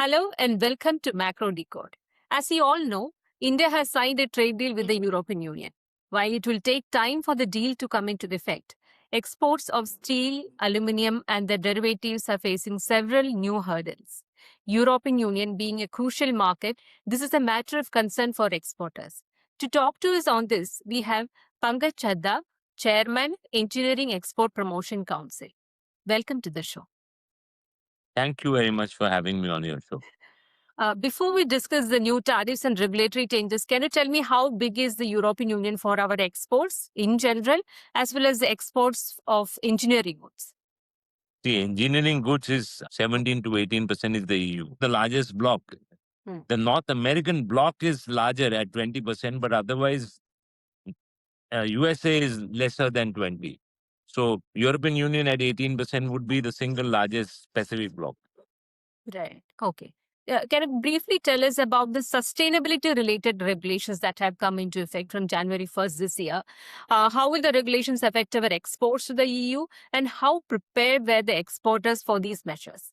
Hello and welcome to Macro Decode. As you all know, India has signed a trade deal with the European Union. While it will take time for the deal to come into effect, exports of steel, aluminium, and their derivatives are facing several new hurdles. European Union being a crucial market, this is a matter of concern for exporters. To talk to us on this, we have Pankaj Chadda, Chairman, Engineering Export Promotion Council. Welcome to the show. Thank you very much for having me on your show. Before we discuss the new tariffs and regulatory changes, can you tell me how big is the European Union for our exports in general, as well as the exports of engineering goods? The engineering goods is 17 to 18% is the EU, the largest bloc. The North American bloc is larger at 20%, but otherwise USA is lesser than 20. So European Union at 18% would be the single largest Pacific bloc. Right. Okay. Can you briefly tell us about the sustainability related regulations that have come into effect from January 1st this year? How will the regulations affect our exports to the EU and how prepared were the exporters for these measures?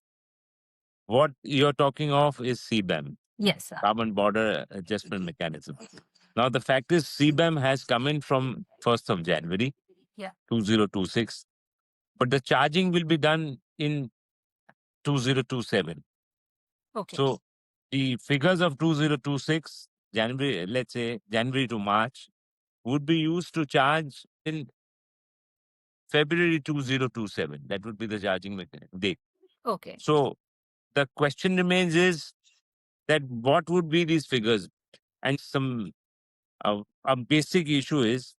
What you're talking of is CBAM, Yes, sir. Carbon Border Adjustment Mechanism. Now, the fact is CBAM has come in from 1st of January 2026, but the charging will be done in 2027. Okay. So the figures of 2026, January, let's say January to March, would be used to charge in February 2027. That would be the charging date. Okay. So the question remains is that what would be these figures? And some a basic issue is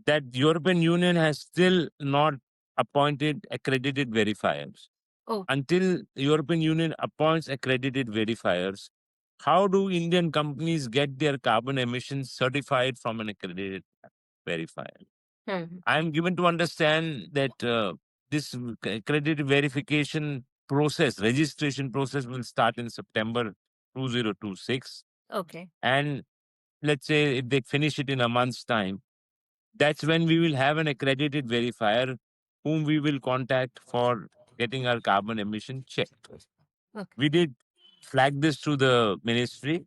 that European Union has still not appointed accredited verifiers. Oh. Until the European Union appoints accredited verifiers, how do Indian companies get their carbon emissions certified from an accredited verifier? I am given to understand that this accredited verification process, registration process will start in September 2026. Okay. And let's say if they finish it in a month's time, that's when we will have an accredited verifier whom we will contact for getting our carbon emission checked. Okay. We did flag this to the ministry.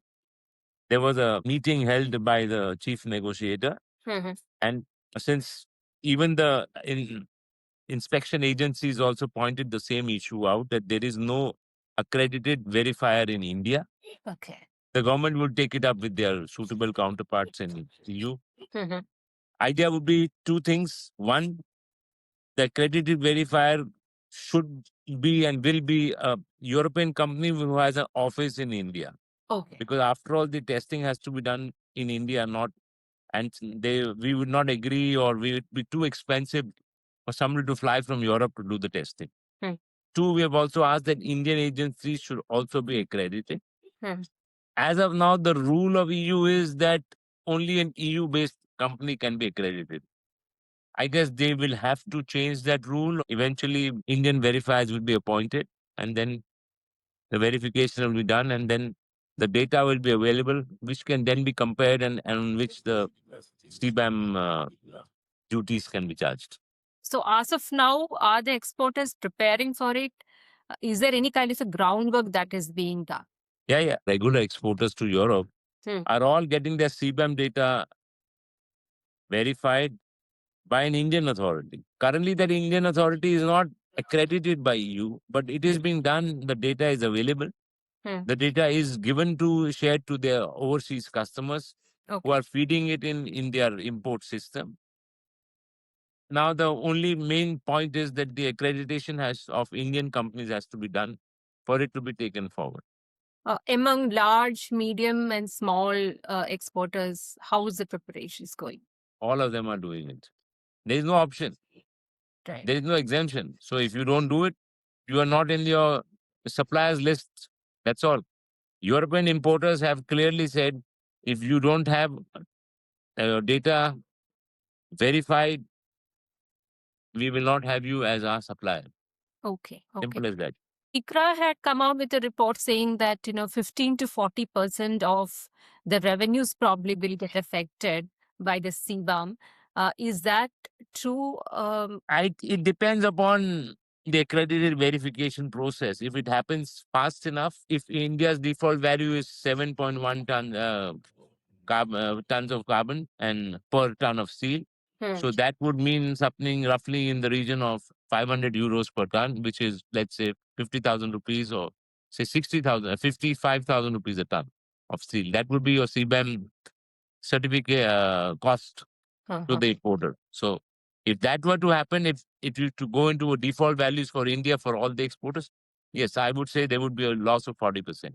There was a meeting held by the chief negotiator. And since even the inspection agencies also pointed the same issue out, that there is no accredited verifier in India, Okay. the government would take it up with their suitable counterparts in EU. Idea would be two things. One, the accredited verifier should be and will be a European company who has an office in India. Okay. Because after all, the testing has to be done in India, and we would not agree, or we would be too expensive for somebody to fly from Europe to do the testing. Two, we have also asked that Indian agencies should also be accredited. As of now, the rule of EU is that only an EU-based company can be accredited. I guess they will have to change that rule. Eventually, Indian verifiers will be appointed, and then the verification will be done, and then the data will be available, which can then be compared and on which the CBAM duties can be charged. So, as of now, are the exporters preparing for it? Is there any kind of a groundwork that is being done? Yeah. Regular exporters to Europe are all getting their CBAM data verified by an Indian authority. Currently, that Indian authority is not accredited by EU, but it is being done. The data is available. The data is shared to their overseas customers who are feeding it in their import system. Now, the only main point is that the accreditation of Indian companies has to be done for it to be taken forward. Among large, medium, and small exporters, how is the preparations going? All of them are doing it. There is no option. Right. There is no exemption. So if you don't do it, you are not in your suppliers list. That's all. European importers have clearly said, if you don't have data verified, we will not have you as our supplier. Okay. Simple as that. ICRA had come out with a report saying that 15 to 40% of the revenues probably will get affected by the CBAM. Is that true? It depends upon the accredited verification process. If it happens fast enough, if India's default value is 7.1 tons of carbon and per ton of steel, so that would mean something roughly in the region of 500 euros per ton, which is, let's say, 50,000 rupees, or say 60,000, 55,000 rupees a ton of steel. That would be your CBAM certificate cost to the importer. So if that were to happen, if it were to go into a default values for India for all the exporters, yes, I would say there would be a loss of 40%.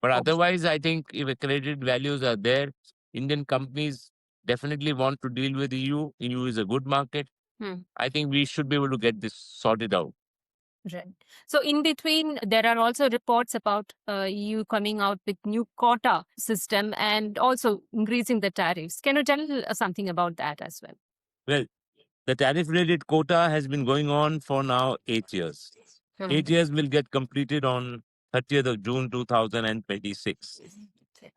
But otherwise, I think if accredited values are there, Indian companies definitely want to deal with EU. EU is a good market. I think we should be able to get this sorted out. Right. So in between, there are also reports about EU coming out with new quota system and also increasing the tariffs. Can you tell something about that as well? Well, the tariff-related quota has been going on for now 8 years. 8 years will get completed on 30th of June 2026.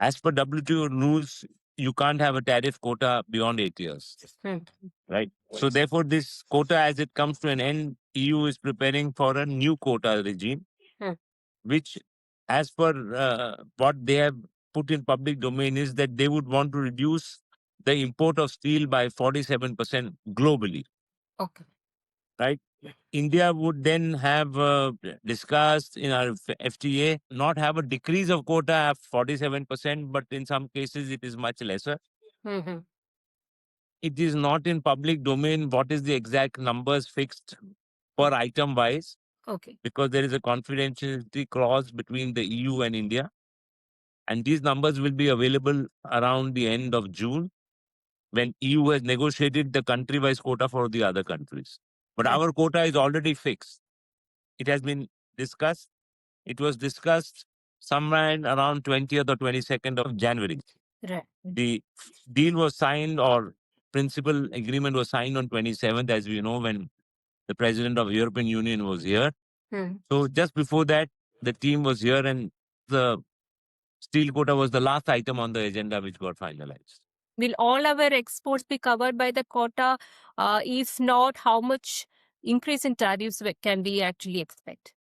As per WTO rules, you can't have a tariff quota beyond 8 years. Right. So therefore, this quota, as it comes to an end, EU is preparing for a new quota regime, which, as per what they have put in public domain, is that they would want to reduce the import of steel by 47% globally. Okay. Right. India would then have discussed in our FTA not have a decrease of quota of 47%, but in some cases it is much lesser. It is not in public domain what is the exact numbers fixed per item wise. Okay. Because there is a confidentiality clause between the EU and India. And these numbers will be available around the end of June, when EU has negotiated the country-wise quota for the other countries. But our quota is already fixed. It has been discussed. It was discussed somewhere around 20th or 22nd of January. Right. The deal was signed, or principal agreement was signed on 27th, as we know, when the president of European Union was here. So just before that, the team was here, and the steel quota was the last item on the agenda which got finalized. Will all our exports be covered by the quota? If not, how much increase in tariffs can we actually expect?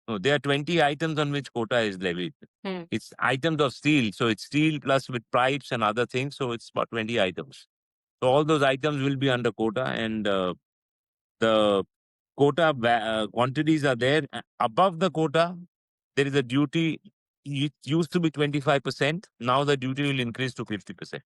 No, there are 20 items on which quota is levied. It's items of steel. So it's steel plus with pipes and other things. So it's about 20 items. So all those items will be under quota, and the quota quantities are there. Above the quota, there is a duty. It used to be 25%. Now the duty will increase to 50%.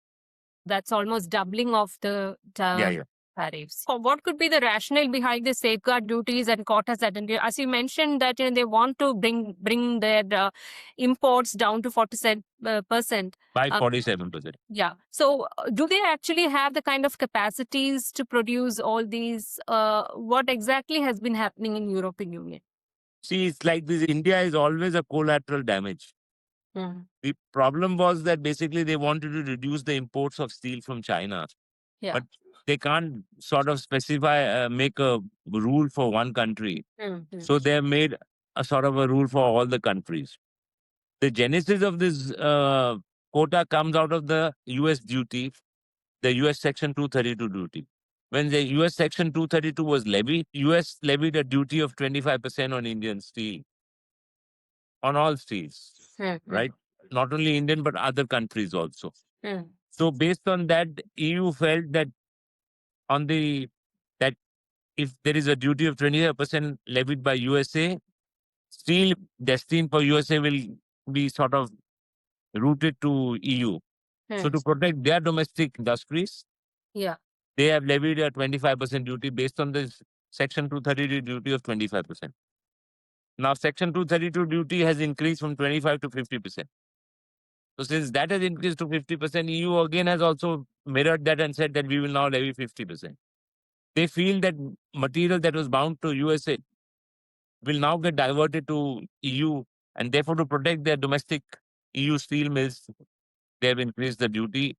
That's almost doubling of the Yeah. tariffs. So what could be the rationale behind the safeguard duties and quotas that India, as you mentioned, that they want to bring their imports down to 47%. By 47%. Yeah. So do they actually have the kind of capacities to produce all these? What exactly has been happening in European Union? See, it's like this. India is always a collateral damage. The problem was that basically they wanted to reduce the imports of steel from China. Yeah. But they can't sort of specify, make a rule for one country. So they have made a sort of a rule for all the countries. The genesis of this quota comes out of the US duty, the US Section 232 duty. When the US Section 232 was levied, US levied a duty of 25% on Indian steel, on all steels, right? Not only Indian, but other countries also. So based on that, EU felt that that if there is a duty of 25% levied by USA, steel destined for USA will be sort of routed to EU. So to protect their domestic industries, they have levied a 25% duty based on this Section 232 duty of 25%. Now, Section 232 duty has increased from 25 to 50%. So since that has increased to 50%, EU again has also mirrored that and said that we will now levy 50%. They feel that material that was bound to USA will now get diverted to EU, and therefore to protect their domestic EU steel mills, they have increased the duty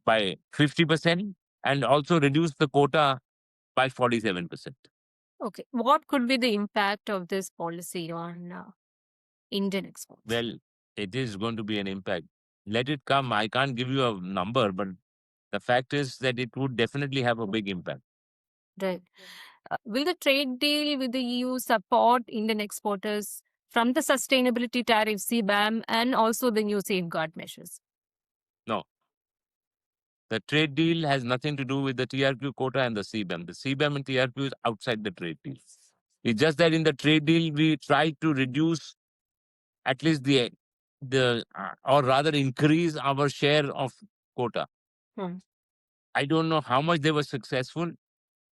by 50% and also reduced the quota by 47%. Okay. What could be the impact of this policy on Indian exports? Well, it is going to be an impact. Let it come. I can't give you a number, but the fact is that it would definitely have a big impact. Right. Will the trade deal with the EU support Indian exporters from the sustainability tariff CBAM and also the new safeguard measures? No. The trade deal has nothing to do with the TRQ quota and the CBAM. The CBAM and TRQ is outside the trade deal. It's just that in the trade deal, we try to reduce at least or rather increase our share of quota. I don't know how much they were successful.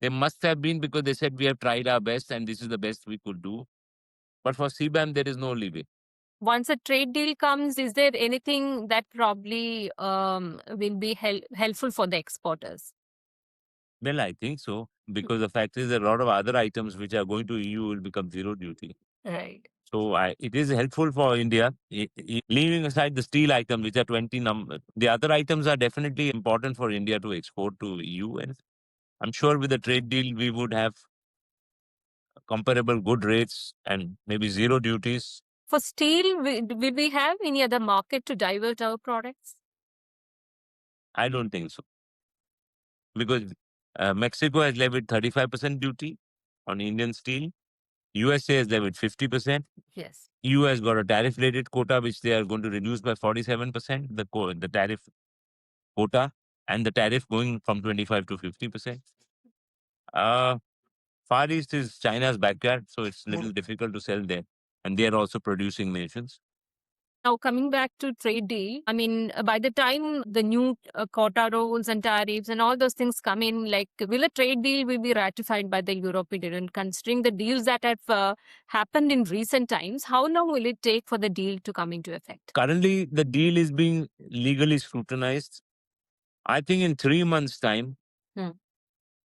They must have been, because they said we have tried our best and this is the best we could do. But for CBAM, there is no leeway. Once a trade deal comes, is there anything that probably will be helpful for the exporters? Well, I think so, because the fact is that a lot of other items which are going to EU will become zero duty. Right. So it is helpful for India. Leaving aside the steel items, which are 20 number, the other items are definitely important for India to export to EU. And I'm sure with the trade deal, we would have comparable good rates and maybe zero duties. For steel, will we have any other market to divert our products? I don't think so. Because Mexico has levied 35% duty on Indian steel. USA has levied 50%. Yes. EU has got a tariff-related quota, which they are going to reduce by 47%, the tariff quota, and the tariff going from 25 to 50%. Far East is China's backyard, so it's a little difficult to sell there. And they are also producing nations. Now, coming back to trade deal, I mean, by the time the new quota rules and tariffs and all those things come in, like, will a trade deal will be ratified by the European Union? Considering the deals that have happened in recent times, how long will it take for the deal to come into effect? Currently, the deal is being legally scrutinized. I think in 3 months' time,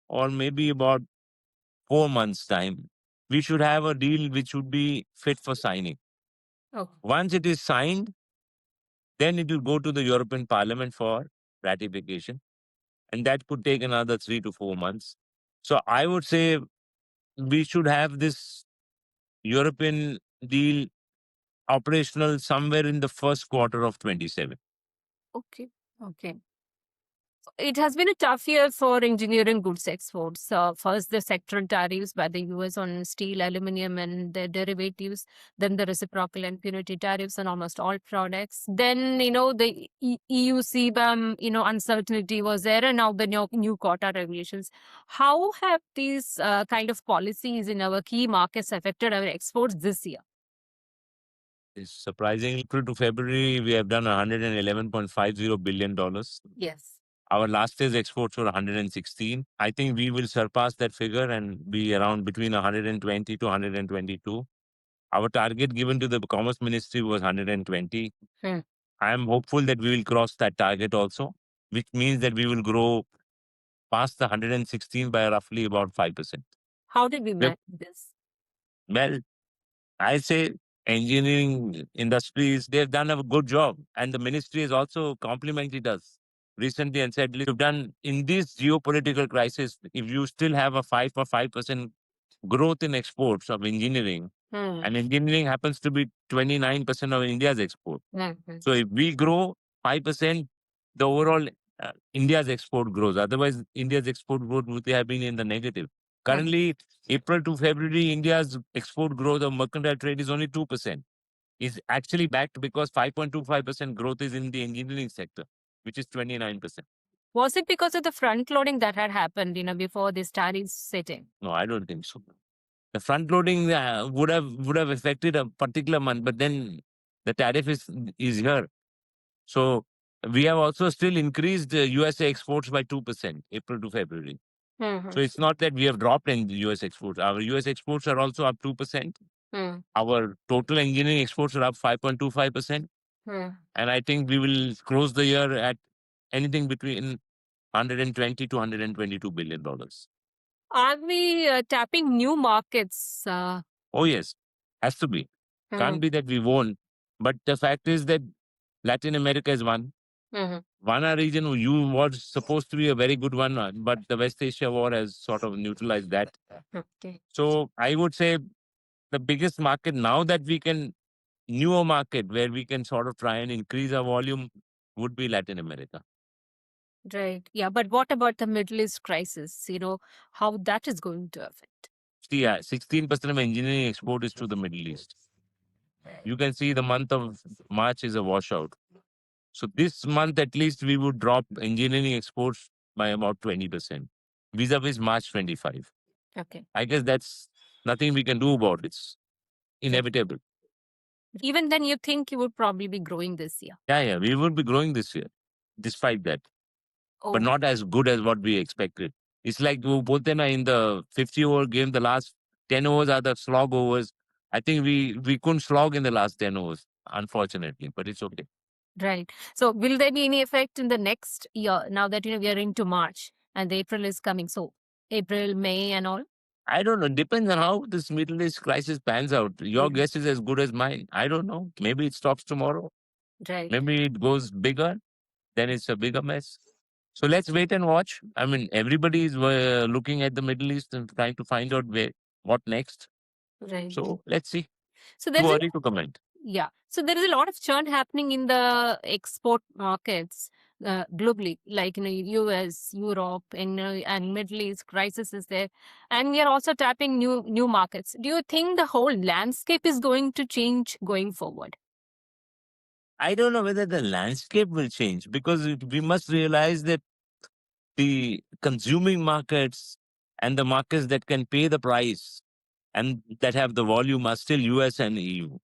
or maybe about 4 months' time, we should have a deal which would be fit for signing. Once it is signed, then it will go to the European Parliament for ratification. And that could take another 3 to 4 months. So I would say we should have this European deal operational somewhere in the first quarter of 27. Okay. It has been a tough year for engineering goods exports. First, the sectoral tariffs by the US on steel, aluminum, and their derivatives. Then the reciprocal and punitive tariffs on almost all products. Then, the EU CBAM, uncertainty was there, and now the new quota regulations. How have these kind of policies in our key markets affected our exports this year? It's surprising. April to February, we have done $111.50 billion. Yes. Our last year's exports were 116. I think we will surpass that figure and be around between 120 to 122. Our target given to the Commerce Ministry was 120. I am hopeful that we will cross that target also, which means that we will grow past the 116 by roughly about 5%. How did we manage this? Well, I say engineering industries, they've done a good job. And the ministry has also complimented us recently and said, you've done in this geopolitical crisis, if you still have a 5% growth in exports of engineering, and engineering happens to be 29% of India's export. So if we grow 5%, the overall India's export grows. Otherwise, India's export growth would have been in the negative. Currently, April to February, India's export growth of mercantile trade is only 2%. It's actually backed because 5.25% growth is in the engineering sector, which is 29%. Was it because of the front loading that had happened, before this tariffs set in? No, I don't think so. The front loading would have affected a particular month, but then the tariff is here. So we have also still increased USA exports by 2% April to February. So it's not that we have dropped in the US exports. Our US exports are also up 2%. Our total engineering exports are up 5.25%. And I think we will close the year at anything between 120 to 122 billion dollars. Are we tapping new markets? Oh, yes. Has to be. Can't be that we won't. But the fact is that Latin America is one. One region was supposed to be a very good one, but the West Asia war has sort of neutralized that. Okay. So I would say the biggest market now that we can, newer market where we can sort of try and increase our volume would be Latin America. Right. Yeah. But what about the Middle East crisis? How that is going to affect? See, 16% of engineering export is to the Middle East. You can see the month of March is a washout. So this month, at least, we would drop engineering exports by about 20%, vis-a-vis March 25. Okay. I guess that's nothing we can do about it. It's inevitable. Even then, you think you would probably be growing this year? Yeah, we would be growing this year, despite that, but Oh, not as good as what we expected. It's like वो बोलते हैं ना, in the 50-over game, the last 10 overs are the slog overs. I think we couldn't slog in the last 10 overs, unfortunately, but it's okay. right. So will there be any effect in the next year now that we are into March and April is coming? So April, May, and all? I don't know. Depends on how this Middle East crisis pans out. Your Mhm. guess is as good as mine. I don't know. Maybe it stops tomorrow. Right. Maybe it goes bigger. Then it's a bigger mess. So let's wait and watch. I mean, everybody is looking at the Middle East and trying to find out what next. Right. So let's see. So Too there's early to comment. Yeah. So there is a lot of churn happening in the export markets globally, like US, Europe, and Middle East crisis is there, and we are also tapping new markets. Do you think the whole landscape is going to change going forward? I don't know whether the landscape will change, because we must realize that the consuming markets and the markets that can pay the price and that have the volume are still US and EU.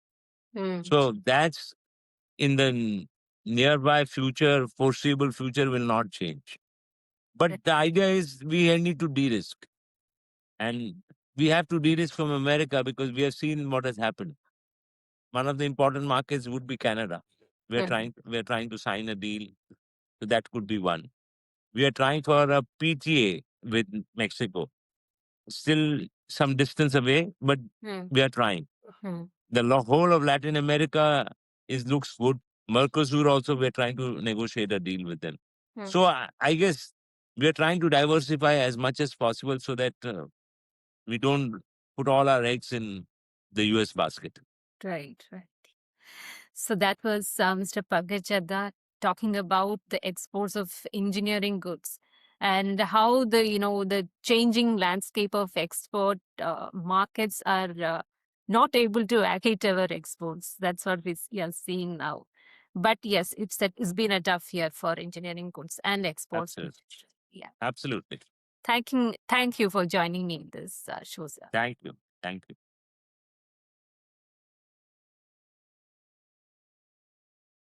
So that's in the nearby future, foreseeable future, will not change. But the idea is we need to de-risk. And we have to de-risk from America because we have seen what has happened. One of the important markets would be Canada. We're trying to sign a deal. So that could be one. We are trying for a PTA with Mexico. Still some distance away, but we are trying. The whole of Latin America looks good. Mercosur also, we're trying to negotiate a deal with them. So I guess we are trying to diversify as much as possible so that we don't put all our eggs in the US basket. Right. So that was Mr. Pankaj Chadha talking about the exports of engineering goods and how the changing landscape of export markets are not able to accommodate our exports. That's what we are seeing now. But yes, it's been a tough year for engineering goods and exports. Absolutely. Yeah. Absolutely. Thank you for joining me in this show, sir. Thank you. Thank you.